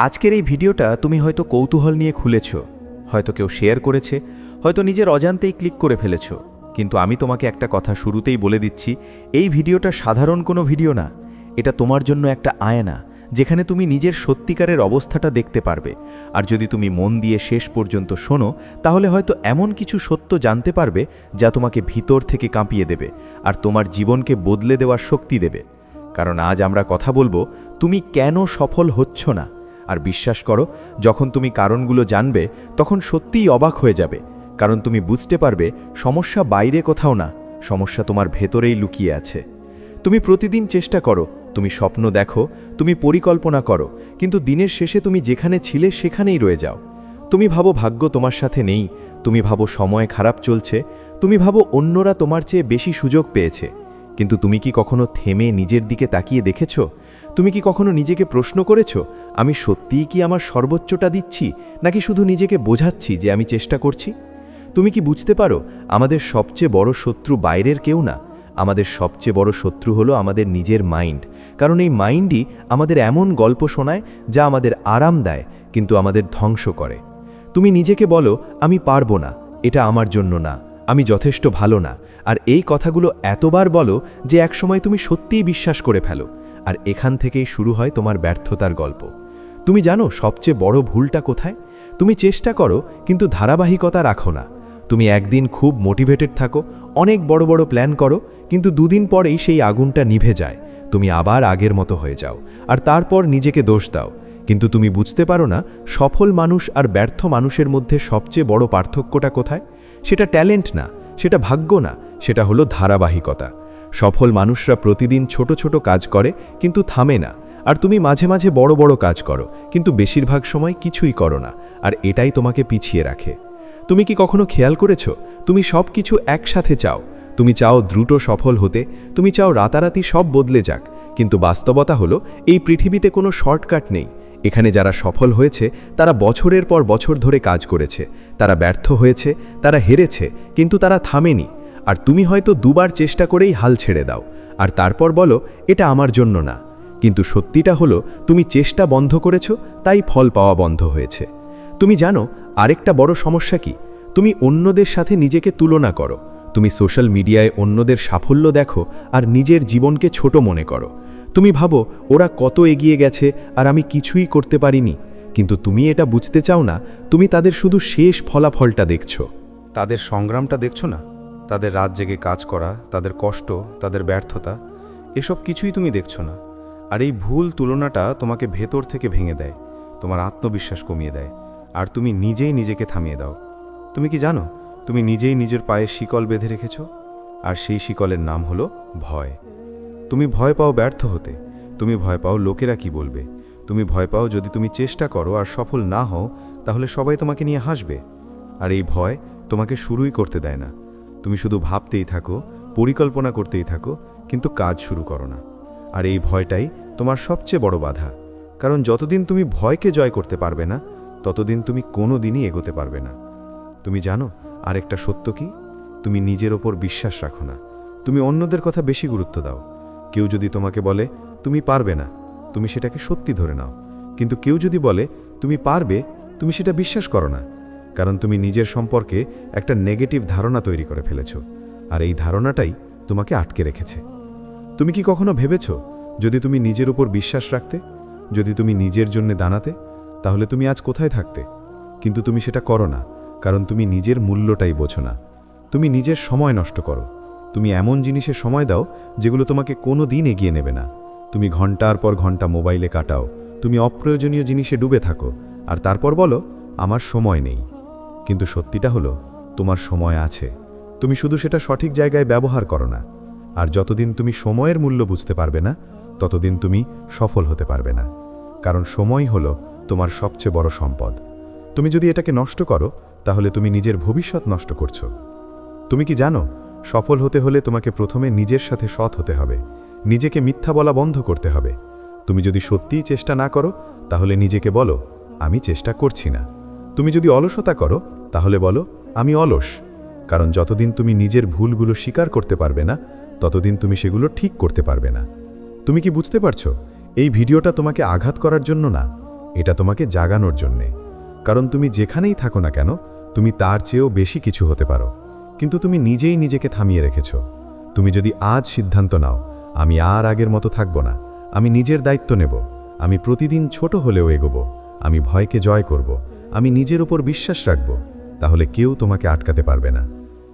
আজকের এই ভিডিওটা তুমি হয়তো কৌতূহল নিয়ে খুলেছ, হয়তো কেউ শেয়ার করেছে, হয়তো নিজের অজান্তেই ক্লিক করে ফেলেছ। কিন্তু আমি তোমাকে একটা কথা শুরুতেই বলে দিচ্ছি, এই ভিডিওটা সাধারণ কোনো ভিডিও না। এটা তোমার জন্য একটা আয়না, যেখানে তুমি নিজের সত্যিকারের অবস্থাটা দেখতে পারবে। আর যদি তুমি মন দিয়ে শেষ পর্যন্ত শোনো, তাহলে হয়তো এমন কিছু সত্য জানতে পারবে যা তোমাকে ভিতর থেকে কাঁপিয়ে দেবে আর তোমার জীবনকে বদলে দেওয়ার শক্তি দেবে। কারণ আজ আমরা কথা বলবো তুমি কেন সফল হচ্ছ না। আর বিশ্বাস করো, যখন তুমি কারণগুলো জানবে তখন সত্যিই অবাক হয়ে যাবে। কারণ তুমি বুঝতে পারবে সমস্যা বাইরে কোথাও না, সমস্যা তোমার ভেতরেই লুকিয়ে আছে। তুমি প্রতিদিন চেষ্টা করো, তুমি স্বপ্ন দেখো, তুমি পরিকল্পনা করো, কিন্তু দিনের শেষে তুমি যেখানে ছিলে সেখানেই রয়ে যাও। তুমি ভাবো ভাগ্য তোমার সাথে নেই, তুমি ভাবো সময় খারাপ চলছে, তুমি ভাবো অন্যরা তোমার চেয়ে বেশি সুযোগ পেয়েছে। কিন্তু তুমি কি কখনো থেমে নিজের দিকে তাকিয়ে দেখেছ? তুমি কি কখনো নিজেকে প্রশ্ন করেছ, আমি সত্যিই কি আমার সর্বোচ্চটা দিচ্ছি, নাকি শুধু নিজেকে বোঝাচ্ছি যে আমি চেষ্টা করছি? তুমি কি বুঝতে পারো, আমাদের সবচেয়ে বড় শত্রু বাইরের কেউ না, আমাদের সবচেয়ে বড় শত্রু হলো আমাদের নিজের মাইন্ড। কারণ এই মাইন্ডই আমাদের এমন গল্প শোনায় যা আমাদের আরাম দেয় কিন্তু আমাদের ধ্বংস করে। তুমি নিজেকে বলো, আমি পারবো না, এটা আমার জন্য না, আমি যথেষ্ট ভালো না। আর এই কথাগুলো এতবার বলো যে একসময় তুমি সত্যিই বিশ্বাস করে ফেলো। আর এখান থেকেই শুরু হয় তোমার ব্যর্থতার গল্প। তুমি জানো সবচেয়ে বড় ভুলটা কোথায়? তুমি চেষ্টা করো কিন্তু ধারাবাহিকতা রাখো না। তুমি একদিন খুব মোটিভেটেড থাকো, অনেক বড় বড় প্ল্যান করো, কিন্তু দুদিন পরেই সেই আগুনটা নিভে যায়। তুমি আবার আগের মতো হয়ে যাও আর তারপর নিজেকে দোষ দাও। কিন্তু তুমি বুঝতে পারো না, সফল মানুষ আর ব্যর্থ মানুষের মধ্যে সবচেয়ে বড় পার্থক্যটা কোথায়? সেটা ট্যালেন্ট না, সেটা ভাগ্য না, সেটা হলো ধারাবাহিকতা। সফল মানুষরা প্রতিদিন ছোট ছোট কাজ করে কিন্তু থামে না। আর তুমি মাঝে মাঝে বড় বড় কাজ করো, কিন্তু বেশিরভাগ সময় কিছুই করো না। আর এটাই তোমাকে পিছিয়ে রাখে। তুমি কি কখনো খেয়াল করেছ, তুমি সব কিছু একসাথে চাও? তুমি চাও দ্রুত সফল হতে, তুমি চাও রাতারাতি সব বদলে যাক। কিন্তু বাস্তবতা হলো, এই পৃথিবীতে কোনো শর্টকাট নেই। এখানে যারা সফল হয়েছে তারা বছরের পর বছর ধরে কাজ করেছে, তারা ব্যর্থ হয়েছে, তারা হেরেছে, কিন্তু তারা থামেনি। আর তুমি হয়তো দুবার চেষ্টা করেই হাল ছেড়ে দাও আর তারপর বলো, এটা আমার জন্য না। কিন্তু সত্যিটা হলো, তুমি চেষ্টা বন্ধ করেছো, তাই ফল পাওয়া বন্ধ হয়েছে। তুমি জানো আরেকটা বড় সমস্যা কি? তুমি অন্যদের সাথে নিজেকে তুলনা করো। তুমি সোশ্যাল মিডিয়ায় অন্যদের সাফল্য দেখো আর নিজের জীবনকে ছোট মনে করো। তুমি ভাবো, ওরা কত এগিয়ে গেছে আর আমি কিছুই করতে পারিনি। কিন্তু তুমি এটা বুঝতে চাও না, তুমি তাদের শুধু শেষ ফলাফলটা দেখছো। তাদের সংগ্রামটা দেখছো না? তাদের রাত জেগে কাজ করা, তাদের কষ্ট, তাদের ব্যর্থতা, এসব কিছুই তুমি দেখছো না। আর এই ভুল তুলনাটা তোমাকে ভেতর থেকে ভেঙে দেয়, তোমার আত্মবিশ্বাস কমিয়ে দেয়, আর তুমি নিজেই নিজেকে থামিয়ে দাও। তুমি কি জানো, তুমি নিজেই নিজের পায়ে শিকল বেঁধে রেখেছো? আর সেই শিকলের নাম হলো ভয়। তুমি ভয় পাও ব্যর্থ হতে, তুমি ভয় পাও লোকেরা কি বলবে, তুমি ভয় পাও যদি তুমি চেষ্টা করো আর সফল না হও তাহলে সবাই তোমাকে নিয়ে হাসবে। আর এই ভয় তোমাকে শুরুই করতে দেয় না। তুমি শুধু ভাবতেই থাকো, পরিকল্পনা করতেই থাকো, কিন্তু কাজ শুরু করো না। আর এই ভয়টাই তোমার সবচেয়ে বড় বাধা। কারণ যতদিন তুমি ভয়কে জয় করতে পারবে না, ততদিন তুমি কোনো দিনই এগোতে পারবে না। তুমি জানো আরেকটা সত্য কি? তুমি নিজের ওপর বিশ্বাস রাখো না, তুমি অন্যদের কথা বেশি গুরুত্ব দাও। কেউ যদি তোমাকে বলে তুমি পারবে না, তুমি সেটাকে সত্যি ধরে নাও। কিন্তু কেউ যদি বলে তুমি পারবে, তুমি সেটা বিশ্বাস করো না। কারণ তুমি নিজের সম্পর্কে একটা নেগেটিভ ধারণা তৈরি করে ফেলেছ, আর এই ধারণাটাই তোমাকে আটকে রেখেছে। তুমি কি কখনো ভেবেছ, যদি তুমি নিজের উপর বিশ্বাস রাখতে, যদি তুমি নিজের জন্য দাঁড়াতে, তাহলে তুমি আজ কোথায় থাকতে? কিন্তু তুমি সেটা করো না, কারণ তুমি নিজের মূল্যটাই বোঝো না। তুমি নিজের সময় নষ্ট করো, তুমি এমন জিনিসে সময় দাও যেগুলো তোমাকে কোনো দিন এগিয়ে নেবে না। তুমি ঘন্টার পর ঘন্টা মোবাইলে কাটাও, তুমি অপ্রয়োজনীয় জিনিসে ডুবে থাকো, আর তারপর বলো আমার সময় নেই। কিন্তু সত্যিটা হলো, তোমার সময় আছে, তুমি শুধু সেটা সঠিক জায়গায় ব্যবহার করো না। আর যতদিন তুমি সময়ের মূল্য বুঝতে পারবে না, ততদিন তুমি সফল হতে পারবে না। কারণ সময় হলো তোমার সবচেয়ে বড় সম্পদ। তুমি যদি এটাকে নষ্ট করো, তাহলে তুমি নিজের ভবিষ্যৎ নষ্ট করছো। তুমি কি জানো, সফল হতে হলে তোমাকে প্রথমে নিজের সাথে সৎ হতে হবে, নিজেকে মিথ্যা বলা বন্ধ করতে হবে। তুমি যদি সত্যিই চেষ্টা না করো, তাহলে নিজেকে বলো আমি চেষ্টা করছি না। তুমি যদি অলসতা করো, তাহলে বলো আমি অলস। কারণ যতদিন তুমি নিজের ভুলগুলো স্বীকার করতে পারবে না, ততদিন তুমি সেগুলো ঠিক করতে পারবে না। তুমি কি বুঝতে পারছো, এই ভিডিওটা তোমাকে আঘাত করার জন্য না, এটা তোমাকে জাগানোর জন্যে। কারণ তুমি যেখানেই থাকো না কেন, তুমি তার চেয়েও বেশি কিছু হতে পারো, কিন্তু তুমি নিজেই নিজেকে থামিয়ে রেখেছ। তুমি যদি আজ সিদ্ধান্ত নাও, আমি আর আগের মতো থাকব না, আমি নিজের দায়িত্ব নেব, আমি প্রতিদিন ছোট হলেও এগোব, আমি ভয়কে জয় করব, আমি নিজের উপর বিশ্বাস রাখব, তাহলে কেউ তোমাকে আটকাতে পারবে না।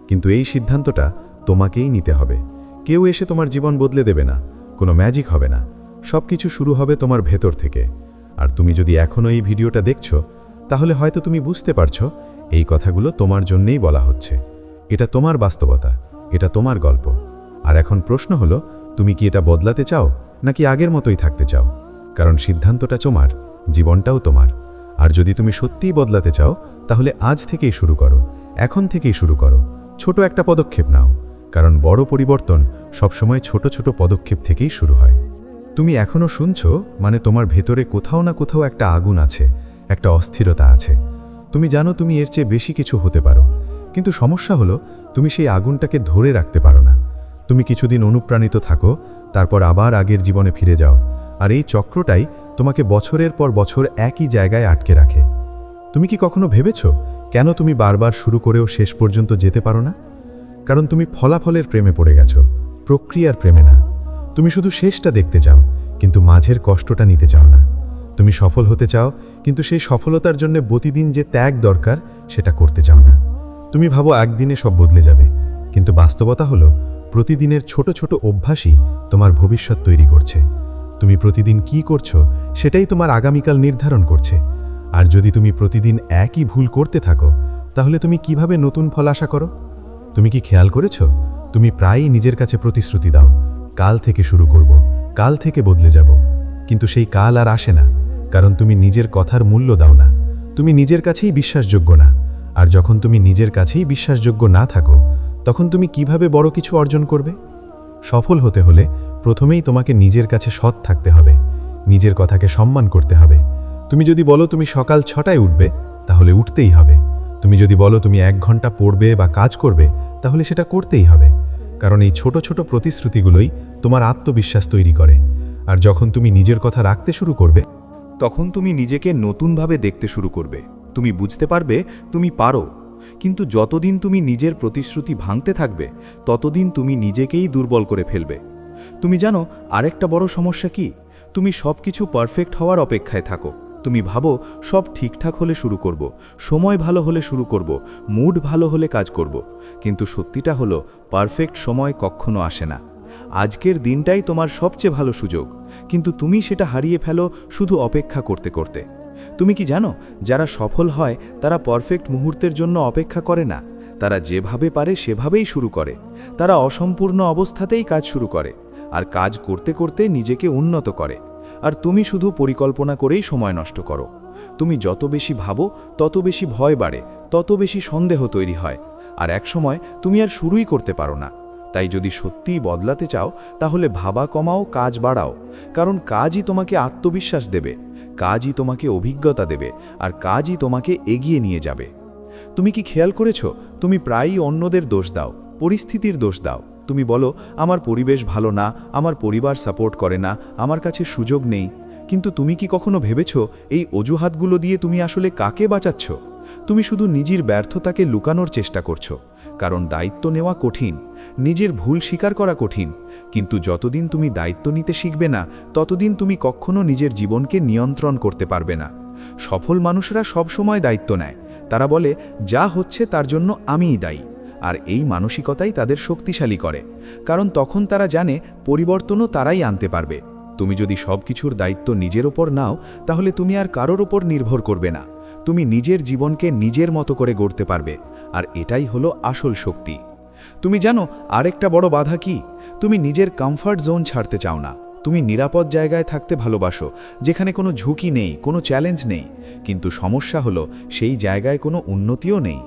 কিন্তু এই সিদ্ধান্তটা তোমাকেই নিতে হবে। কেউ এসে তোমার জীবন বদলে দেবে না, কোনো ম্যাজিক হবে না, সব কিছু শুরু হবে তোমার ভেতর থেকে। আর তুমি যদি এখনও এই ভিডিওটা দেখছো, তাহলে হয়তো তুমি বুঝতে পারছো এই কথাগুলো তোমার জন্যেই বলা হচ্ছে। এটা তোমার বাস্তবতা, এটা তোমার গল্প। আর এখন প্রশ্ন হলো, তুমি কি এটা বদলাতে চাও নাকি আগের মতোই থাকতে চাও? কারণ সিদ্ধান্তটা তোমার, জীবনটাও তোমার। আর যদি তুমি সত্যিই বদলাতে চাও, তাহলে আজ থেকেই শুরু করো, এখন থেকেই শুরু করো। ছোট একটা পদক্ষেপ নাও, কারণ বড় পরিবর্তন সবসময় ছোট ছোট পদক্ষেপ থেকেই শুরু হয়। তুমি এখনও শুনছো, মানে তোমার ভেতরে কোথাও না কোথাও একটা আগুন আছে, একটা অস্থিরতা আছে। তুমি জানো তুমি এর চেয়ে বেশি কিছু হতে পারো, কিন্তু সমস্যা হলো তুমি সেই আগুনটাকে ধরে রাখতে পারো না। তুমি কিছুদিন অনুপ্রাণিত থাকো, তারপর আবার আগের জীবনে ফিরে যাও, আর এই চক্রটাই তোমাকে বছরের পর বছর একই জায়গায় আটকে রাখে। তুমি কি কখনো ভেবেছো কেন তুমি বারবার শুরু করেও শেষ পর্যন্ত যেতে পারো না? কারণ তুমি ফলাফলের প্রেমে পড়ে গেছো, প্রক্রিয়ার প্রেমে না। তুমি শুধু শেষটা দেখতে চাও, কিন্তু মাঝের কষ্টটা নিতে চাও না। তুমি সফল হতে চাও, কিন্তু সেই সফলতার জন্য প্রতিদিন যে ত্যাগ দরকার সেটা করতে চাও না। তুমি ভাবো একদিনে সব বদলে যাবে, কিন্তু বাস্তবতা হলো প্রতিদিনের ছোট ছোট অভ্যাসই তোমার ভবিষ্যৎ তৈরি করছে। তুমি প্রতিদিন কি করছো সেটাই তোমার আগামীকাল নির্ধারণ করছে। আর যদি তুমি প্রতিদিন একই ভুল করতে থাকো, তাহলে তুমি কিভাবে নতুন ফল আশা করো? তুমি কি খেয়াল করেছো, তুমি প্রায়ই নিজের কাছে প্রতিশ্রুতি দাও, কাল থেকে শুরু করব, কাল থেকে বদলে যাব। কিন্তু সেই কাল আর আসে না, কারণ তুমি নিজের কথার মূল্য দাও না। তুমি নিজের কাছেই বিশ্বাসযোগ্য না। আর যখন তুমি নিজের কাছেই বিশ্বাসযোগ্য না থাকো, তখন তুমি কিভাবে বড় কিছু অর্জন করবে? সফল হতে হলে প্রথমেই তোমাকে নিজের কাছে সৎ থাকতে হবে, নিজের কথাকে সম্মান করতে হবে। তুমি যদি বলো তুমি সকাল 6টায় উঠবে, তাহলে উঠতেই হবে। তুমি যদি বলো তুমি 1 ঘন্টা পড়বে বা কাজ করবে, তাহলে সেটা করতেই হবে। কারণ এই ছোট ছোট প্রতিশ্রুতিগুলোই তোমার আত্মবিশ্বাস তৈরি করে। আর যখন তুমি নিজের কথা রাখতে শুরু করবে, তখন তুমি নিজেকে নতুনভাবে দেখতে শুরু করবে। তুমি বুঝতে পারবে তুমি পারো। কিন্তু যতদিন তুমি নিজের প্রতিশ্রুতি ভাঙতে থাকবে, ততদিন তুমি নিজেকেই দুর্বল করে ফেলবে। তুমি জানো আরেকটা বড় সমস্যা কি? তুমি সব কিছু পারফেক্ট হওয়ার অপেক্ষায় থাকো। তুমি ভাবো সব ঠিকঠাক হলে শুরু করব, সময় ভালো হলে শুরু করব, মুড ভালো হলে কাজ করব। কিন্তু সত্যিটা হলো পারফেক্ট সময় কখনো আসে না। আজকের দিনটাই তোমার সবচেয়ে ভালো সুযোগ, কিন্তু তুমি সেটা হারিয়ে ফেলো শুধু অপেক্ষা করতে করতে। তুমি কি জানো, যারা সফল হয় তারা পারফেক্ট মুহূর্তের জন্য অপেক্ষা করে না, তারা যেভাবে পারে সেভাবেই শুরু করে। তারা অসম্পূর্ণ অবস্থাতেই কাজ শুরু করে, আর কাজ করতে করতে নিজেকে উন্নত করে। আর তুমি শুধু পরিকল্পনা করেই সময় নষ্ট করো। তুমি যত বেশি ভাবো, তত বেশি ভয় বাড়ে, তত বেশি সন্দেহ তৈরি হয়, আর একসময় তুমি আর শুরুই করতে পারো না। তাই যদি সত্যিই বদলাতে চাও, তাহলে ভাবা কমাও, কাজ বাড়াও। কারণ কাজই তোমাকে আত্মবিশ্বাস দেবে, কাজই তোমাকে অভিজ্ঞতা দেবে, আর কাজই তোমাকে এগিয়ে নিয়ে যাবে। তুমি কি খেয়াল করেছো, তুমি প্রায়ই অন্যদের দোষ দাও, পরিস্থিতির দোষ দাও। তুমি বলো আমার পরিবেশ ভালো না, আমার পরিবার সাপোর্ট করে না, আমার কাছে সুযোগ নেই। কিন্তু তুমি কি কখনো ভেবেছো এই অজুহাতগুলো দিয়ে তুমি আসলে কাকে বাঁচাচ্ছ? তুমি শুধু নিজের ব্যর্থতাকে লুকানোর চেষ্টা করছো। কারণ দায়িত্ব নেওয়া কঠিন, নিজের ভুল স্বীকার করা কঠিন। কিন্তু যতদিন তুমি দায়িত্ব নিতে শিখবে না, ততদিন তুমি কখনো নিজের জীবনকে নিয়ন্ত্রণ করতে পারবে না। সফল মানুষরা সবসময় দায়িত্ব নেয়। তারা বলে যা হচ্ছে তার জন্য আমিই দায়ী। আর এই মানসিকতাই তাদের শক্তিশালী করে, কারণ তখন তারা জানে পরিবর্তনও তারাই আনতে পারবে। তুমি যদি সব কিছুর দায়িত্ব নিজের ওপর নাও, তাহলে তুমি আর কারোর ওপর নির্ভর করবে না। তুমি নিজের জীবনকে নিজের মতো করে গড়তে পারবে, আর এটাই হলো আসল শক্তি। তুমি জানো আরেকটা বড় বাধা কি? তুমি নিজের কমফর্ট জোন ছাড়তে চাও না। তুমি নিরাপদ জায়গায় থাকতে ভালোবাসো, যেখানে কোনো ঝুঁকি নেই, কোনো চ্যালেঞ্জ নেই। কিন্তু সমস্যা হলো সেই জায়গায় কোনো উন্নতিও নেই।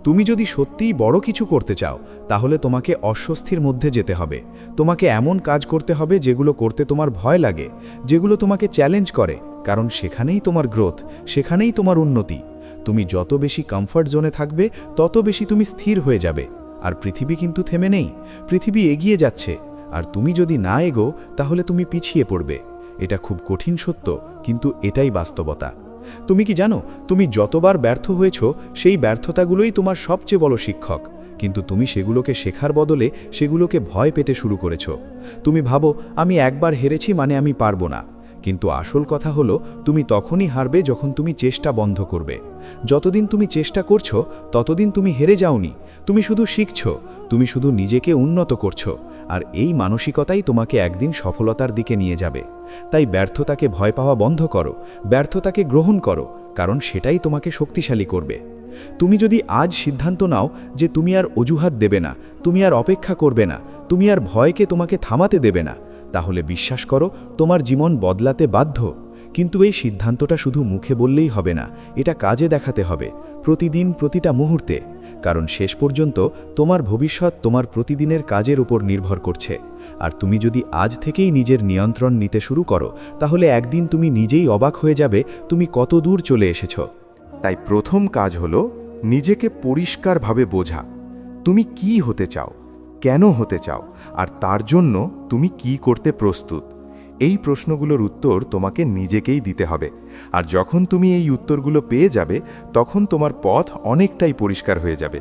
তুমি যদি সত্যিই বড় কিছু করতে চাও, তাহলে তোমাকে অস্বস্তির মধ্যে যেতে হবে। তোমাকে এমন কাজ করতে হবে যেগুলো করতে তোমার ভয় লাগে, যেগুলো তোমাকে চ্যালেঞ্জ করে, কারণ সেখানেই তোমার গ্রোথ, সেখানেই তোমার উন্নতি। তুমি যত বেশি কমফর্ট জোনে থাকবে, তত বেশি তুমি স্থির হয়ে যাবে। আর পৃথিবী কিন্তু থেমে নেই, পৃথিবী এগিয়ে যাচ্ছে। আর তুমি যদি না এগো, তাহলে তুমি পিছিয়ে পড়বে। এটা খুব কঠিন সত্য, কিন্তু এটাই বাস্তবতা। তুমি কি জানো, তুমি যতবার ব্যর্থ হয়েছ সেই ব্যর্থতাগুলোই তোমার সবচেয়ে বড় শিক্ষক, কিন্তু তুমি সেগুলোকে শেখার বদলে সেগুলোকে ভয় পেতে শুরু করেছ। তুমি ভাবো আমি একবার হেরেছি মানে আমি পারবো না, কিন্তু আসল কথা হলো তুমি তখনই হারবে যখন তুমি চেষ্টা বন্ধ করবে। যতদিন তুমি চেষ্টা করছো ততদিন তুমি হেরে যাওনি, তুমি শুধু শিখছো, তুমি শুধু নিজেকে উন্নত করছো, আর এই মানসিকতাই তোমাকে একদিন সফলতার দিকে নিয়ে যাবে। তাই ব্যর্থতাকে ভয় পাওয়া বন্ধ করো, ব্যর্থতাকে গ্রহণ করো, কারণ সেটাই তোমাকে শক্তিশালী করবে। তুমি যদি আজ সিদ্ধান্ত নাও যে তুমি আর অজুহাত দেবে না, তুমি আর অপেক্ষা করবে না, তুমি আর ভয়কে তোমাকে থামাতে দেবে না, তাহলে বিশ্বাস করো তোমার জীবন বদলাতে বাধ্য। কিন্তু এই সিদ্ধান্তটা শুধু মুখে বললেই হবে না, এটা কাজে দেখাতে হবে, প্রতিদিন, প্রতিটা মুহূর্তে। কারণ শেষ পর্যন্ত তোমার ভবিষ্যৎ তোমার প্রতিদিনের কাজের উপর নির্ভর করছে। আর তুমি যদি আজ থেকেই নিজের নিয়ন্ত্রণ নিতে শুরু করো, তাহলে একদিন তুমি নিজেই অবাক হয়ে যাবে তুমি কত দূর চলে এসেছ। তাই প্রথম কাজ হলো নিজেকে পরিষ্কারভাবে বোঝা। তুমি কি হতে চাও, কেন হতে চাও, আর তার জন্য তুমি কি করতে প্রস্তুত। এই প্রশ্নগুলোর উত্তর তোমাকে নিজেকেই দিতে হবে। আর যখন তুমি এই উত্তরগুলো পেয়ে যাবে, তখন তোমার পথ অনেকটাই পরিষ্কার হয়ে যাবে।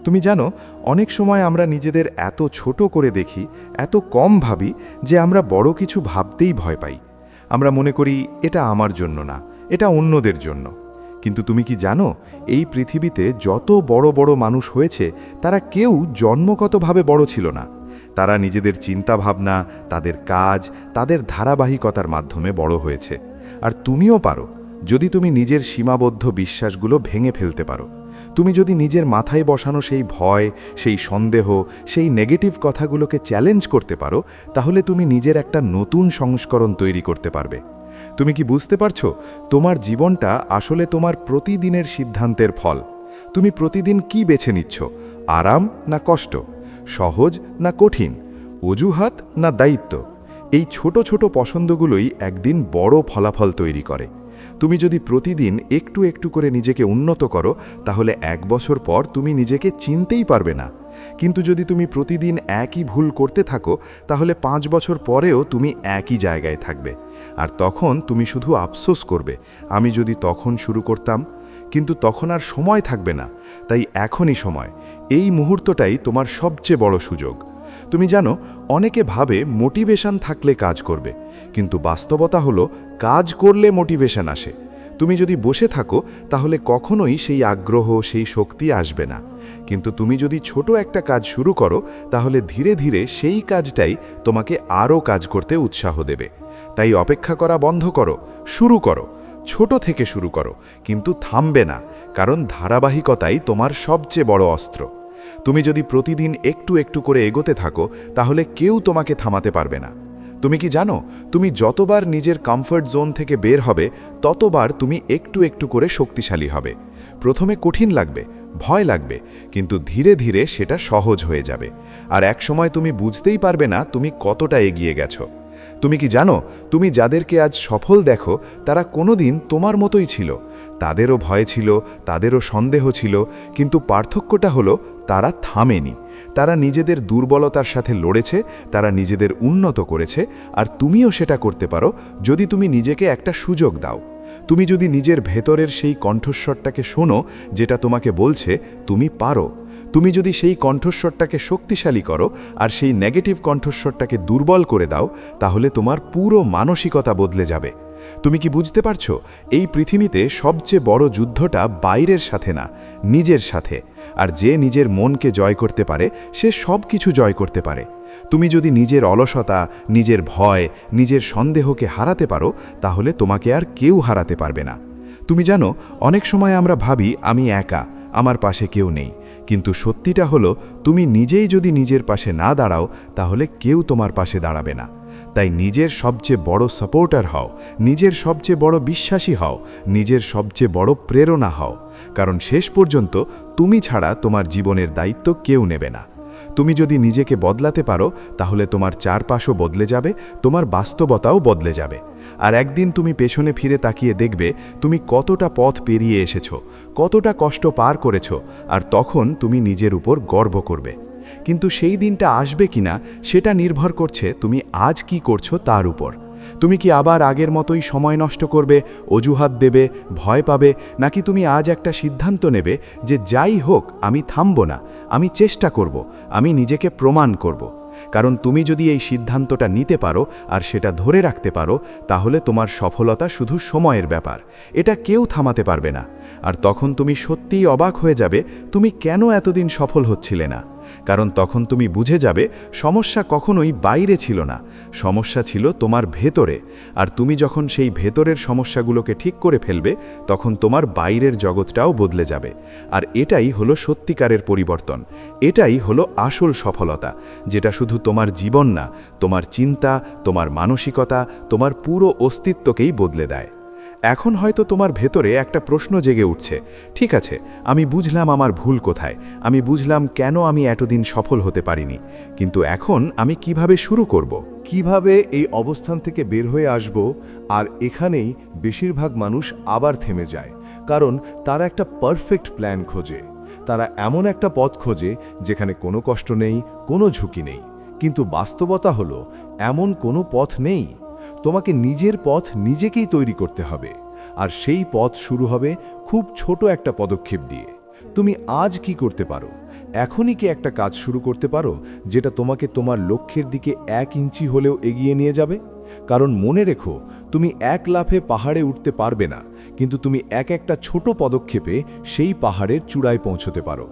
তুমি জানো, অনেক সময় আমরা নিজেদের এত ছোট করে দেখি, এত কম ভাবি যে আমরা বড় কিছু ভাবতেই ভয় পাই। আমরা মনে করি এটা আমার জন্য না, এটা অন্যদের জন্য। কিন্তু তুমি কি জানো, এই পৃথিবীতে যত বড় বড় মানুষ হয়েছে তারা কেউ জন্মগতভাবে বড় ছিল না। তারা নিজেদের চিন্তাভাবনা, তাদের কাজ, তাদের ধারাবাহিকতার মাধ্যমে বড় হয়েছে। আর তুমিও পারো, যদি তুমি নিজের সীমাবদ্ধ বিশ্বাসগুলো ভেঙে ফেলতে পারো। তুমি যদি নিজের মাথায় বসানো সেই ভয়, সেই সন্দেহ, সেই নেগেটিভ কথাগুলোকে চ্যালেঞ্জ করতে পারো, তাহলে তুমি নিজের একটা নতুন সংস্করণ তৈরি করতে পারবে। তুমি কি বুঝতে পারছো, তোমার জীবনটা আসলে তোমার প্রতিদিনের সিদ্ধান্তের ফল। তুমি প্রতিদিন কি বেছে নিচ্ছ, আরাম না কষ্ট, সহজ না কঠিন, অজুহাত না দায়িত্ব? এই ছোট ছোট পছন্দগুলোই একদিন বড় ফলাফল তৈরি করে। তুমি যদি প্রতিদিন একটু একটু করে নিজেকে উন্নত করো, তাহলে 1 বছর পর তুমি নিজেকে চিনতেই পারবে না। কিন্তু যদি তুমি প্রতিদিন একই ভুল করতে থাকো, তাহলে 5 বছর পরেও তুমি একই জায়গায় থাকবে। আর তখন তুমি শুধু আফসোস করবে, আমি যদি তখন শুরু করতাম। কিন্তু তখন আর সময় থাকবে না। তাই এখনই সময়, এই মুহূর্তটাই তোমার সবচেয়ে বড় সুযোগ। তুমি জানো, অনেকে ভাবে মোটিভেশন থাকলে কাজ করবে, কিন্তু বাস্তবতা হলো কাজ করলে মোটিভেশন আসে। তুমি যদি বসে থাকো, তাহলে কখনোই সেই আগ্রহ, সেই শক্তি আসবে না। কিন্তু তুমি যদি ছোট একটা কাজ শুরু করো, তাহলে ধীরে ধীরে সেই কাজটাই তোমাকে আরও কাজ করতে উৎসাহ দেবে। তাই অপেক্ষা করা বন্ধ করো, শুরু করো। ছোট থেকে শুরু করো, কিন্তু থামবে না, কারণ ধারাবাহিকতাই তোমার সবচেয়ে বড় অস্ত্র। তুমি যদি প্রতিদিন একটু একটু করে এগোতে থাকো, তাহলে কেউ তোমাকে থামাতে পারবে না। তুমি কি জানো, তুমি যতবার নিজের কমফর্ট জোন থেকে বের হবে, ততবার তুমি একটু একটু করে শক্তিশালী হবে। প্রথমে কঠিন লাগবে, ভয় লাগবে, কিন্তু ধীরে ধীরে সেটা সহজ হয়ে যাবে। আর একসময় তুমি বুঝতেই পারবে না তুমি কতটা এগিয়ে গেছো। তুমি কি জানো, তুমি যাদেরকে আজ সফল দেখো, তারা কোনোদিন তোমার মতোই ছিল। তাদেরও ভয় ছিল, তাদেরও সন্দেহ ছিল, কিন্তু পার্থক্যটা হলো তারা থামেনি। তারা নিজেদের দুর্বলতার সাথে লড়েছে, তারা নিজেদের উন্নত করেছে। আর তুমিও সেটা করতে পারো, যদি তুমি নিজেকে একটা সুযোগ দাও। তুমি যদি নিজের ভেতরের সেই কণ্ঠস্বরটাকে শোনো, যেটা তোমাকে বলছে তুমি পারো। তুমি যদি সেই কণ্ঠস্বরটাকে শক্তিশালী করো আর সেই নেগেটিভ কণ্ঠস্বরটাকে দুর্বল করে দাও, তাহলে তোমার পুরো মানসিকতা বদলে যাবে। তুমি কি বুঝতে পারছো, এই পৃথিবীতে সবচেয়ে বড় যুদ্ধটা বাইরের সাথে না, নিজের সাথে। আর যে নিজের মনকে জয় করতে পারে, সে সব কিছু জয় করতে পারে। তুমি যদি নিজের অলসতা, নিজের ভয়, নিজের সন্দেহকে হারাতে পারো, তাহলে তোমাকে আর কেউ হারাতে পারবে না। তুমি জানো, অনেক সময় আমরা ভাবি আমি একা, আমার পাশে কেউ নেই। কিন্তু সত্যিটা হলো, তুমি নিজেই যদি নিজের পাশে না দাঁড়াও, তাহলে কেউ তোমার পাশে দাঁড়াবে না। তাই নিজের সবচেয়ে বড় সাপোর্টার হও, নিজের সবচেয়ে বড় বিশ্বাসী হও, নিজের সবচেয়ে বড় প্রেরণা হও। কারণ শেষ পর্যন্ত তুমি ছাড়া তোমার জীবনের দায়িত্ব কেউ নেবে না। তুমি যদি নিজেকে বদলাতে পারো, তাহলে তোমার চারপাশও বদলে যাবে, তোমার বাস্তবতাও বদলে যাবে। আর একদিন তুমি পেছনে ফিরে তাকিয়ে দেখবে তুমি কতটা পথ পেরিয়ে এসেছো, কতটা কষ্ট পার করেছো, আর তখন তুমি নিজের উপর গর্ব করবে। কিন্তু সেই দিনটা আসবে কিনা, সেটা নির্ভর করছে তুমি আজ কি করছো তার উপর। তুমি কি আবার আগের মতোই সময় নষ্ট করবে, অজুহাত দেবে, ভয় পাবে, নাকি তুমি আজ একটা সিদ্ধান্ত নেবে যে যাই হোক আমি থামব না, আমি চেষ্টা করব, আমি নিজেকে প্রমাণ করব? কারণ তুমি যদি এই সিদ্ধান্তটা নিতে পারো আর সেটা ধরে রাখতে পারো, তাহলে তোমার সফলতা শুধু সময়ের ব্যাপার, এটা কেউ থামাতে পারবে না। আর তখন তুমি সত্যিই অবাক হয়ে যাবে তুমি কেন এতদিন সফল হচ্ছিলে না। কারণ তখন তুমি বুঝে যাবে সমস্যা কখনোই বাইরে ছিল না, সমস্যা ছিল তোমার ভেতরে। আর তুমি যখন সেই ভেতরের সমস্যাগুলোকে ঠিক করে ফেলবে, তখন তোমার বাইরের জগৎটাও বদলে যাবে। আর এটাই হলো সত্যিকারের পরিবর্তন, এটাই হলো আসল সফলতা, যেটা শুধু তোমার জীবন না, তোমার চিন্তা, তোমার মানসিকতা, তোমার পুরো অস্তিত্বকেই বদলে দেয়। এখন হয়তো তোমার ভেতরে একটা প্রশ্ন জেগে উঠছে, ঠিক আছে, আমি বুঝলাম আমার ভুল কোথায়, আমি বুঝলাম কেন আমি এতদিন সফল হতে পারিনি, কিন্তু এখন আমি কিভাবে শুরু করব? কিভাবে এই অবস্থান থেকে বের হয়ে আসব? আর এখানেই বেশিরভাগ মানুষ আবার থেমে যায়, কারণ তারা একটা পারফেক্ট প্ল্যান খোঁজে। তারা এমন একটা পথ খোঁজে যেখানে কোনো কষ্ট নেই, কোনো ঝুঁকি নেই। কিন্তু বাস্তবতা হলো এমন কোনো পথ নেই। তোমাকে নিজের পথ নিজেকেই তৈরি করতে হবে। আর সেই পথ শুরু হবে খুব ছোট একটা পদক্ষেপ দিয়ে। তুমি আজ কি করতে পারো? এখনই কি একটা কাজ শুরু করতে পারো যেটা তোমাকে তোমার লক্ষ্যের দিকে 1 ইঞ্চি হলেও এগিয়ে নিয়ে যাবে? কারণ মনে রেখো, তুমি এক লাফে পাহাড়ে উঠতে পারবে না, কিন্তু তুমি একটা ছোট পদক্ষেপে সেই পাহাড়ের চূড়ায় পৌঁছতে পারো।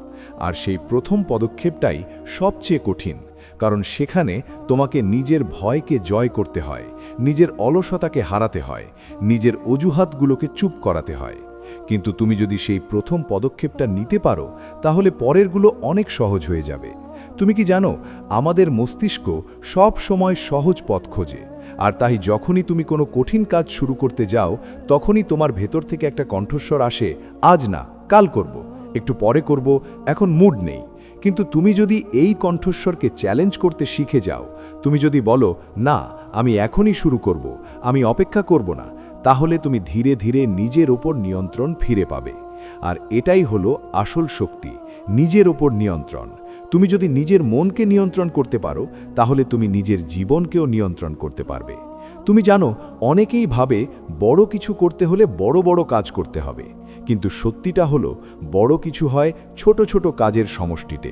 আর সেই প্রথম পদক্ষেপটাই সবচেয়ে কঠিন, কারণ সেখানে তোমাকে নিজের ভয়কে জয় করতে হয়, নিজের অলসতাকে হারাতে হয়, নিজের অজুহাতগুলোকে চুপ করাতে হয়। কিন্তু তুমি যদি সেই প্রথম পদক্ষেপটা নিতে পারো, তাহলে পরেরগুলো অনেক সহজ হয়ে যাবে। তুমি কি জানো, আমাদের মস্তিষ্ক সব সময় সহজ পথ খোঁজে। আর তাই যখনই তুমি কোনো কঠিন কাজ শুরু করতে যাও, তখনই তোমার ভেতর থেকে একটা কণ্ঠস্বর আসে, আজ না, কাল করব, একটু পরে করব, এখন মুড নেই। কিন্তু তুমি যদি এই কণ্ঠস্বরকে চ্যালেঞ্জ করতে শিখে যাও, তুমি যদি বলো, না, আমি এখনই শুরু করব, আমি অপেক্ষা করব না, তাহলে তুমি ধীরে ধীরে নিজের ওপর নিয়ন্ত্রণ ফিরে পাবে। আর এটাই হলো আসল শক্তি, নিজের ওপর নিয়ন্ত্রণ। তুমি যদি নিজের মনকে নিয়ন্ত্রণ করতে পারো, তাহলে তুমি নিজের জীবনকেও নিয়ন্ত্রণ করতে পারবে। তুমি জানো, অনেকেই ভাবে বড় কিছু করতে হলে বড় বড় কাজ করতে হবে, কিন্তু সত্যিটা হলো বড় কিছু হয় ছোট ছোট কাজের সমষ্টিতে।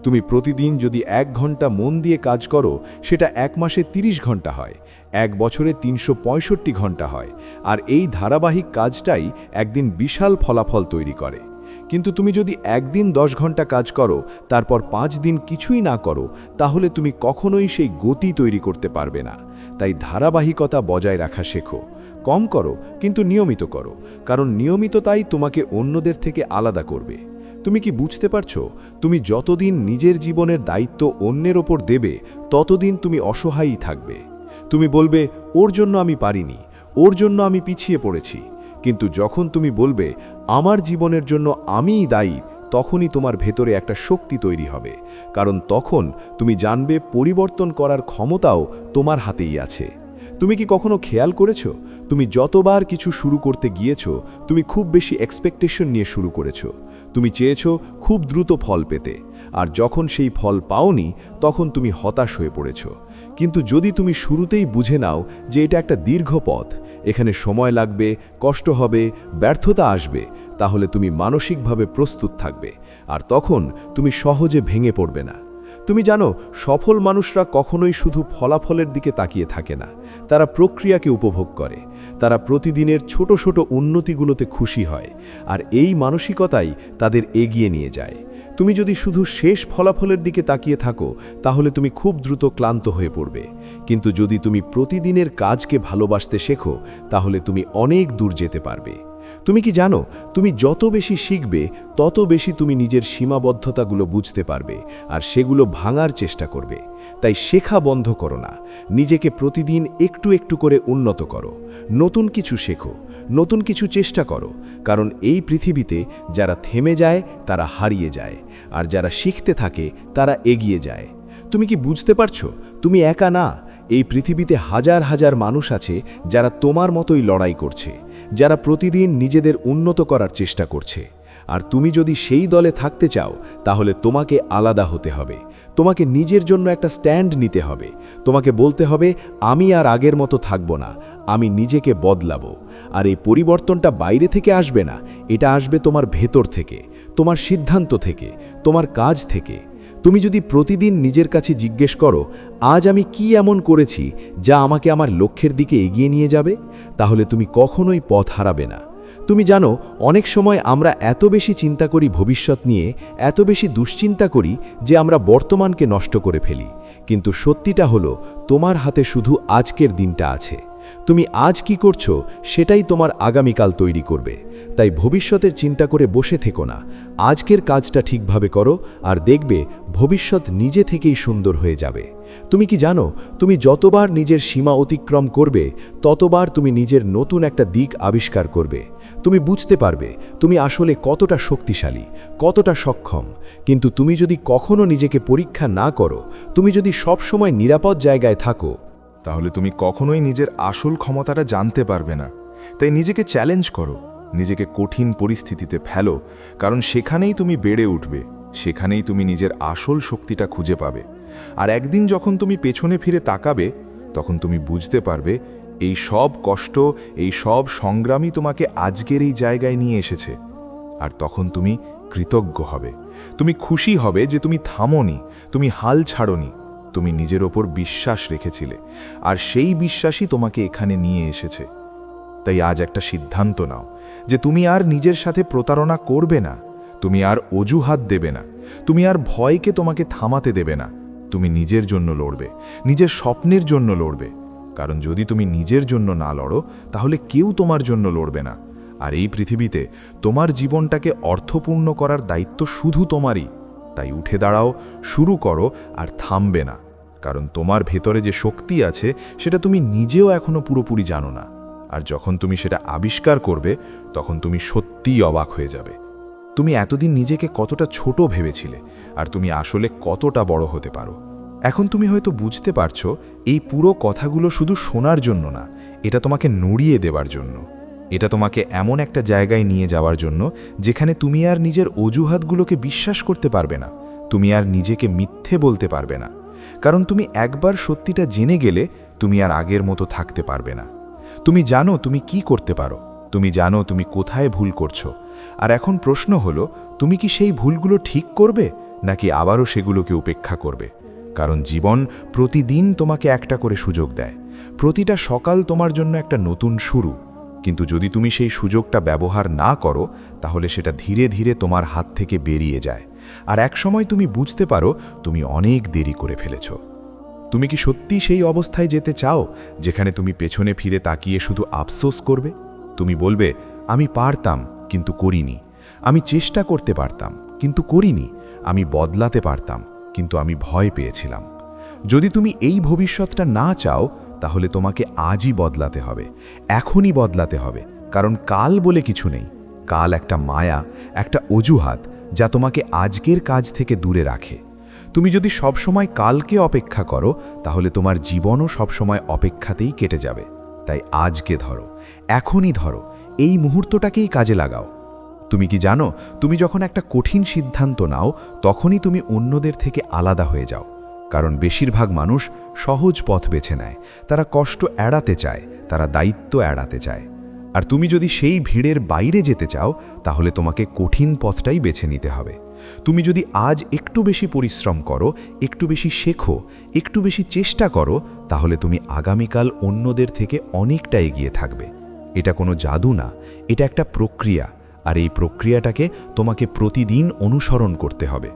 তুমি প্রতিদিন যদি 1 ঘন্টা মন দিয়ে কাজ করো, সেটা 1 মাসে 30 ঘন্টা হয়, 1 বছরে 365 ঘন্টা হয়। আর এই ধারাবাহিক কাজটাই একদিন বিশাল ফলাফল তৈরি করে। কিন্তু তুমি যদি একদিন 10 ঘন্টা কাজ করো, তারপর 5 দিন কিছুই না করো, তাহলে তুমি কখনোই সেই গতি তৈরি করতে পারবে না। তাই ধারাবাহিকতা বজায় রাখা শেখো। কম করো, কিন্তু নিয়মিত করো, কারণ নিয়মিততাই তোমাকে অন্যদের থেকে আলাদা করবে। তুমি কি বুঝতে পারছো, তুমি যতদিন নিজের জীবনের দায়িত্ব অন্যের ওপর দেবে, ততদিন তুমি অসহায়ই থাকবে। তুমি বলবে, ওর জন্য আমি পারিনি, ওর জন্য আমি পিছিয়ে পড়েছি। কিন্তু যখন তুমি বলবে, আমার জীবনের জন্য আমিই দায়ী, তখনই তোমার ভেতরে একটা শক্তি তৈরি হবে। কারণ তখন তুমি জানবে পরিবর্তন করার ক্ষমতাও তোমার হাতেই আছে। তুমি কি কখনো খেয়াল করেছো, তুমি যতবার কিছু শুরু করতে গিয়েছো, তুমি খুব বেশি এক্সপেকটেশন নিয়ে শুরু করেছো। তুমি চেয়েছো খুব দ্রুত ফল পেতে, আর যখন সেই ফল পাওনি, তখন তুমি হতাশ হয়ে পড়েছো। কিন্তু যদি তুমি শুরুতেই বুঝে নাও যে এটা একটা দীর্ঘ পথ, এখানে সময় লাগবে, কষ্ট হবে, ব্যর্থতা আসবে, তাহলে তুমি মানসিকভাবে প্রস্তুত থাকবে। আর তখন তুমি সহজে ভেঙে পড়বে না। তুমি জানো, সফল মানুষরা কখনোই শুধু ফলাফলের দিকে তাকিয়ে থাকে না, তারা প্রক্রিয়াকে উপভোগ করে। তারা প্রতিদিনের ছোট ছোট উন্নতিগুলোতে খুশি হয়, আর এই মানসিকতাই তাদের এগিয়ে নিয়ে যায়। তুমি যদি শুধু শেষ ফলাফলের দিকে তাকিয়ে থাকো, তাহলে তুমি খুব দ্রুত ক্লান্ত হয়ে পড়বে। কিন্তু যদি তুমি প্রতিদিনের কাজকে ভালোবাসতে শেখো, তাহলে তুমি অনেক দূর যেতে পারবে। তুমি কি জানো, তুমি যত বেশি শিখবে, তত বেশি তুমি নিজের সীমাবদ্ধতাগুলো বুঝতে পারবে, আর সেগুলো ভাঙার চেষ্টা করবে। তাই শেখা বন্ধ করো না, নিজেকে প্রতিদিন একটু একটু করে উন্নত করো। নতুন কিছু শেখো, নতুন কিছু চেষ্টা করো, কারণ এই পৃথিবীতে যারা থেমে যায় তারা হারিয়ে যায়, আর যারা শিখতে থাকে তারা এগিয়ে যায়। তুমি কি বুঝতে পারছো, তুমি একা না। এই পৃথিবীতে হাজার হাজার মানুষ আছে যারা তোমার মতোই লড়াই করছে, যারা প্রতিদিন নিজেদের উন্নত করার চেষ্টা করছে। আর তুমি যদি সেই দলে থাকতে চাও তাহলে তোমাকে আলাদা হতে হবে, তোমাকে নিজের জন্য একটা স্ট্যান্ড নিতে হবে, তোমাকে বলতে হবে আমি আর আগের মতো থাকব না, আমি নিজেকে বদলাবো। আর এই পরিবর্তনটা বাইরে থেকে আসবে না, এটা আসবে তোমার ভেতর থেকে, তোমার সিদ্ধান্ত থেকে, তোমার কাজ থেকে। তুমি যদি প্রতিদিন নিজের কাছে জিজ্ঞেস করো আজ আমি কি এমন করেছি যা আমাকে আমার লক্ষ্যের দিকে এগিয়ে নিয়ে যাবে, তাহলে তুমি কখনোই পথ হারাবে না। তুমি জানো অনেক সময় আমরা এত বেশি চিন্তা করি ভবিষ্যৎ নিয়ে, এত বেশি দুশ্চিন্তা করি যে আমরা বর্তমানকে নষ্ট করে ফেলি। কিন্তু সত্যিটা হলো তোমার হাতে শুধু আজকের দিনটা আছে। তুমি আজ কি করছো সেটাই তোমার আগামীকাল তৈরি করবে। তাই ভবিষ্যতের চিন্তা করে বসে থেকো না, আজকের কাজটা ঠিকভাবে করো আর দেখবে ভবিষ্যৎ নিজে থেকেই সুন্দর হয়ে যাবে। তুমি কি জানো তুমি যতবার নিজের সীমা অতিক্রম করবে ততবার তুমি নিজের নতুন একটা দিক আবিষ্কার করবে। তুমি বুঝতে পারবে তুমি আসলে কতটা শক্তিশালী, কতটা সক্ষম। কিন্তু তুমি যদি কখনো নিজেকে পরীক্ষা না করো, তুমি যদি সব সময় নিরাপদ জায়গায় থাকো, তাহলে তুমি কখনোই নিজের আসল ক্ষমতাটা জানতে পারবে না। তাই নিজেকে চ্যালেঞ্জ করো, নিজেকে কঠিন পরিস্থিতিতে ফেলো, কারণ সেখানেই তুমি বেড়ে উঠবে, সেখানেই তুমি নিজের আসল শক্তিটা খুঁজে পাবে। আর একদিন যখন তুমি পেছনে ফিরে তাকাবে তখন তুমি বুঝতে পারবে এই সব কষ্ট, এই সব সংগ্রামই তোমাকে আজকের এই জায়গায় নিয়ে এসেছে। আর তখন তুমি কৃতজ্ঞ হবে, তুমি খুশি হবে যে তুমি থামোনি, তুমি হাল ছাড়োনি, তুমি নিজের ওপর বিশ্বাস রেখেছিলে, আর সেই বিশ্বাসই তোমাকে এখানে নিয়ে এসেছে। তাই আজ একটা সিদ্ধান্ত নাও যে তুমি আর নিজের সাথে প্রতারণা করবে না, তুমি আর অজুহাত দেবে না, তুমি আর ভয়কে তোমাকে থামাতে দেবে না। তুমি নিজের জন্য লড়বে, নিজের স্বপ্নের জন্য লড়বে। কারণ যদি তুমি নিজের জন্য না লড়ো তাহলে কেউ তোমার জন্য লড়বে না। আর এই পৃথিবীতে তোমার জীবনটাকে অর্থপূর্ণ করার দায়িত্ব শুধু তোমারই। তাই উঠে দাঁড়াও, শুরু করো, আর থামবে না। কারণ তোমার ভেতরে যে শক্তি আছে সেটা তুমি নিজেও এখনো পুরোপুরি জানো না। আর যখন তুমি সেটা আবিষ্কার করবে তখন তুমি সত্যিই অবাক হয়ে যাবে। তুমি এতদিন নিজেকে কতটা ছোট ভেবেছিলে, আর তুমি আসলে কতটা বড় হতে পারো। এখন তুমি হয়তো বুঝতে পারছো এই পুরো কথাগুলো শুধু শোনার জন্য না, এটা তোমাকে নড়িয়ে দেবার জন্য। এটা তোমাকে এমন একটা জায়গায় নিয়ে যাওয়ার জন্য যেখানে তুমি আর নিজের অজুহাতগুলোকে বিশ্বাস করতে পারবে না, তুমি আর নিজেকে মিথ্যে বলতে পারবে না। কারণ তুমি একবার সত্যিটা জেনে গেলে তুমি আর আগের মতো থাকতে পারবে না। তুমি জানো তুমি কি করতে পারো, তুমি জানো তুমি কোথায় ভুল করছো। আর এখন প্রশ্ন হলো তুমি কি সেই ভুলগুলো ঠিক করবে নাকি আবারও সেগুলোকে উপেক্ষা করবে। কারণ জীবন প্রতিদিন তোমাকে একটা করে সুযোগ দেয়, প্রতিটা সকাল তোমার জন্য একটা নতুন শুরু। কিন্তু যদি তুমি সেই সুযোগটা ব্যবহার না করো তাহলে সেটা ধীরে ধীরে তোমার হাত থেকে বেরিয়ে যায়। আর একসময় তুমি বুঝতে পারো তুমি অনেক দেরি করে ফেলেছ। তুমি কি সত্যি সেই অবস্থায় যেতে চাও যেখানে তুমি পেছনে ফিরে তাকিয়ে শুধু আফসোস করবে? তুমি বলবে আমি পারতাম কিন্তু করিনি, আমি চেষ্টা করতে পারতাম কিন্তু করিনি, আমি বদলাতে পারতাম কিন্তু আমি ভয় পেয়েছিলাম। যদি তুমি এই ভবিষ্যৎটা না চাও তাহলে তোমাকে আজই বদলাতে হবে, এখনই বদলাতে হবে। কারণ কাল বলে কিছু নেই, কাল একটা মায়া, একটা অজুহাত যা তোমাকে আজকের কাজ থেকে দূরে রাখে। তুমি যদি সবসময় কালকে অপেক্ষা করো তাহলে তোমার জীবনও সবসময় অপেক্ষাতেই কেটে যাবে। তাই আজকে ধরো, এখনই ধরো, এই মুহূর্তটাকেই কাজে লাগাও। তুমি কি জানো তুমি যখন একটা কঠিন সিদ্ধান্ত নাও তখনই তুমি অন্যদের থেকে আলাদা হয়ে যাও। কারণ বেশিরভাগ মানুষ সহজ পথ বেছে নেয়, তারা কষ্ট এড়াতে চায়, তারা দায়িত্ব এড়াতে চায়। আর তুমি যদি সেই ভিড়ের বাইরে যেতে চাও তাহলে তোমাকে কঠিন পথটাই বেছে নিতে হবে। তুমি যদি আজ একটু বেশি পরিশ্রম করো, একটু বেশি শেখো, একটু বেশি চেষ্টা করো, তাহলে তুমি আগামীকাল অন্যদের থেকে অনেকটা এগিয়ে থাকবে। এটা কোনো জাদু না, এটা একটা প্রক্রিয়া। আর এই প্রক্রিয়াটাকে তোমাকে প্রতিদিন অনুসরণ করতে হবে।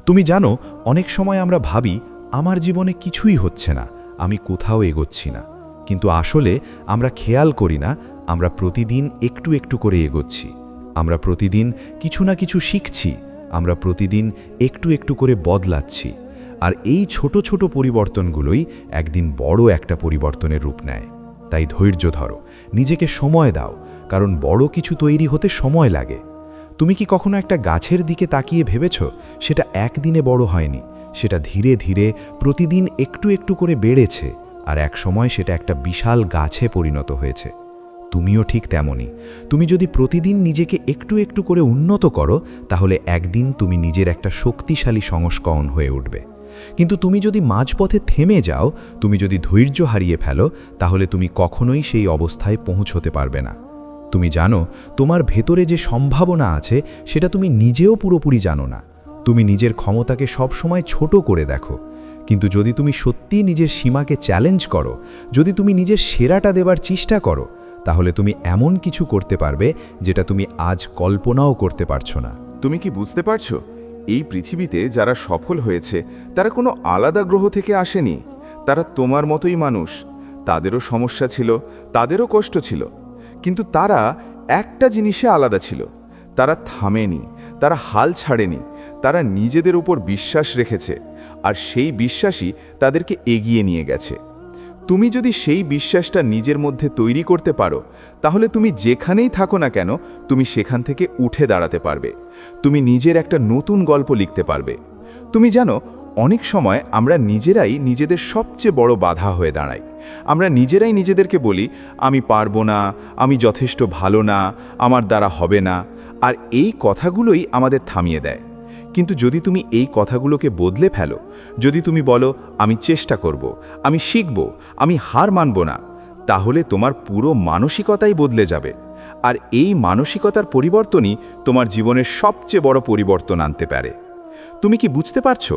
তুমি জানো অনেক সময় আমরা ভাবি আমার জীবনে কিছুই হচ্ছে না, আমি কোথাও এগোচ্ছি না। কিন্তু আসলে আমরা খেয়াল করি না আমরা প্রতিদিন একটু একটু করে এগোচ্ছি, আমরা প্রতিদিন কিছু না কিছু শিখছি, আমরা প্রতিদিন একটু একটু করে বদলাচ্ছি। আর এই ছোট ছোট পরিবর্তনগুলোই একদিন বড় একটা পরিবর্তনের রূপ নেয়। তাই ধৈর্য ধরো, নিজেকে সময় দাও, কারণ বড় কিছু তৈরি হতে সময় লাগে। তুমি কি কখনো একটা গাছের দিকে তাকিয়ে ভেবেছ সেটা একদিনে বড় হয়নি, সেটা ধীরে ধীরে প্রতিদিন একটু একটু করে বেড়েছে, আর এক সময় সেটা একটা বিশাল গাছে পরিণত হয়েছে। তুমিও ঠিক তেমনই। তুমি যদি প্রতিদিন নিজেকে একটু একটু করে উন্নত করো, তাহলে একদিন তুমি নিজের একটা শক্তিশালী সংস্করণ হয়ে উঠবে। কিন্তু তুমি যদি মাঝপথে থেমে যাও, তুমি যদি ধৈর্য হারিয়ে ফেলো, তাহলে তুমি কখনোই সেই অবস্থায় পৌঁছতে পারবে না। তুমি জানো তোমার ভেতরে যে সম্ভাবনা আছে সেটা তুমি নিজেও পুরোপুরি জানো না। তুমি নিজের ক্ষমতাকে সবসময় ছোট করে দেখো। কিন্তু যদি তুমি সত্যিই নিজের সীমাকে চ্যালেঞ্জ করো, যদি তুমি নিজের সেরাটা দেবার চেষ্টা করো, তাহলে তুমি এমন কিছু করতে পারবে যেটা তুমি আজ কল্পনাও করতে পারছো না। তুমি কি বুঝতে পারছো, এই পৃথিবীতে যারা সফল হয়েছে তারা কোনো আলাদা গ্রহ থেকে আসেনি। তারা তোমার মতোই মানুষ। তাদেরও সমস্যা ছিল, তাদেরও কষ্ট ছিল, কিন্তু তারা একটা জিনিসে আলাদা ছিল। তারা থামেনি, তারা হাল ছাড়েনি, তারা নিজেদের উপর বিশ্বাস রেখেছে, আর সেই বিশ্বাসই তাদেরকে এগিয়ে নিয়ে গেছে। তুমি যদি সেই বিশ্বাসটা নিজের মধ্যে তৈরি করতে পারো, তাহলে তুমি যেখানেই থাকো না কেন, তুমি সেখান থেকে উঠে দাঁড়াতে পারবে। তুমি নিজের একটা নতুন গল্প লিখতে পারবে। তুমি জানো, অনেক সময় আমরা নিজেরাই নিজেদের সবচেয়ে বড় বাধা হয়ে দাঁড়াই। আমরা নিজেরাই নিজেদেরকে বলি, আমি পারবো না, আমি যথেষ্ট ভালো না, আমার দ্বারা হবে না। আর এই কথাগুলোই আমাদের থামিয়ে দেয়। কিন্তু যদি তুমি এই কথাগুলোকে বদলে ফেলো, যদি তুমি বলো, আমি চেষ্টা করব, আমি শিখব, আমি হার মানব না, তাহলে তোমার পুরো মানসিকতাই বদলে যাবে। আর এই মানসিকতার পরিবর্তনই তোমার জীবনের সবচেয়ে বড় পরিবর্তন আনতে পারে। তুমি কি বুঝতে পারছো,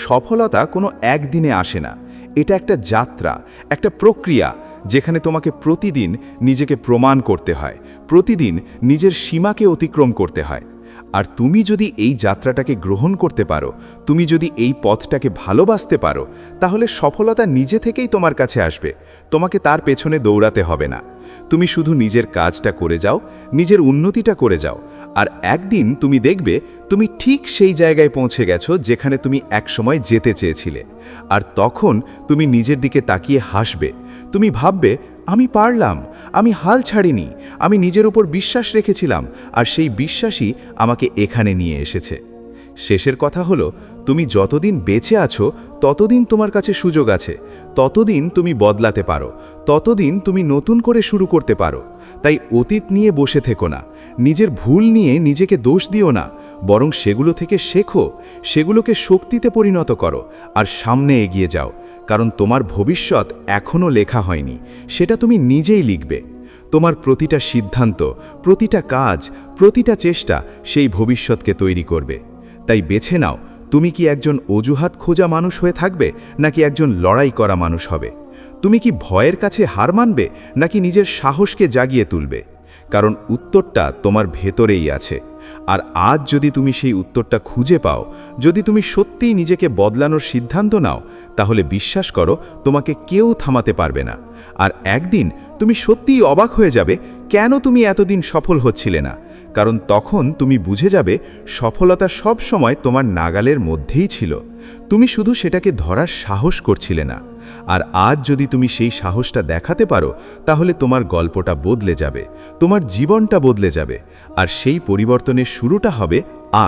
সফলতা কোনো একদিনে আসে না। এটা একটা যাত্রা, একটা প্রক্রিয়া, যেখানে তোমাকে প্রতিদিন নিজেকে প্রমাণ করতে হয়, প্রতিদিন নিজের সীমাকে অতিক্রম করতে হয়। আর তুমি যদি এই যাত্রাটাকে গ্রহণ করতে পারো, তুমি যদি এই পথটাকে ভালোবাসতে পারো, তাহলে সফলতা নিজে থেকেই তোমার কাছে আসবে। তোমাকে তার পেছনে দৌড়াতে হবে না। তুমি শুধু নিজের কাজটা করে যাও, নিজের উন্নতিটা করে যাও, আর একদিন তুমি দেখবে তুমি ঠিক সেই জায়গায় পৌঁছে গেছো যেখানে তুমি একসময় যেতে চেয়েছিলে। আর তখন তুমি নিজের দিকে তাকিয়ে হাসবে। তুমি ভাববে, আমি পারলাম, আমি হাল ছাড়িনি, আমি নিজের উপর বিশ্বাস রেখেছিলাম, আর সেই বিশ্বাসই আমাকে এখানে নিয়ে এসেছে। শেষের কথা হলো, তুমি যতদিন বেঁচে আছো ততদিন তোমার কাছে সুযোগ আছে, ততদিন তুমি বদলাতে পারো, ততদিন তুমি নতুন করে শুরু করতে পারো। তাই অতীত নিয়ে বসে থেকো না, নিজের ভুল নিয়ে নিজেকে দোষ দিও না, বরং সেগুলো থেকে শেখো, সেগুলোকে শক্তিতে পরিণত করো, আর সামনে এগিয়ে যাও। কারণ তোমার ভবিষ্যৎ এখনও লেখা হয়নি, সেটা তুমি নিজেই লিখবে। তোমার প্রতিটা সিদ্ধান্ত, প্রতিটা কাজ, প্রতিটা চেষ্টা সেই ভবিষ্যৎকে তৈরি করবে। তাই বেছে নাও, তুমি কি একজন অজুহাত খোঁজা মানুষ হয়ে থাকবে, নাকি একজন লড়াই করা মানুষ হবে? তুমি কি ভয়ের কাছে হার মানবে, নাকি নিজের সাহসকে জাগিয়ে তুলবে? কারণ উত্তরটা তোমার ভেতরেই আছে। আর আজ যদি তুমি সেই উত্তরটা খুঁজে পাও, যদি তুমি সত্যিই নিজেকে বদলানোর সিদ্ধান্ত নাও, তাহলে বিশ্বাস করো, তোমাকে কেউ থামাতে পারবে না। আর একদিন তুমি সত্যিই অবাক হয়ে যাবে কেন তুমি এতদিন সফল হচ্ছিলে না। কারণ তখন তুমি বুঝে যাবে সফলতা সব সময় তোমার নাগালের মধ্যেই ছিল, তুমি শুধু সেটাকে ধরার সাহস করছিলে না। আর আজ যদি তুমি সেই সাহসটা দেখাতে পারো, তাহলে তোমার গল্পটা বদলে যাবে, তোমার জীবনটা বদলে যাবে। আর সেই পরিবর্তনের শুরুটা হবে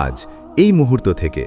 আজ, এই মুহূর্ত থেকে।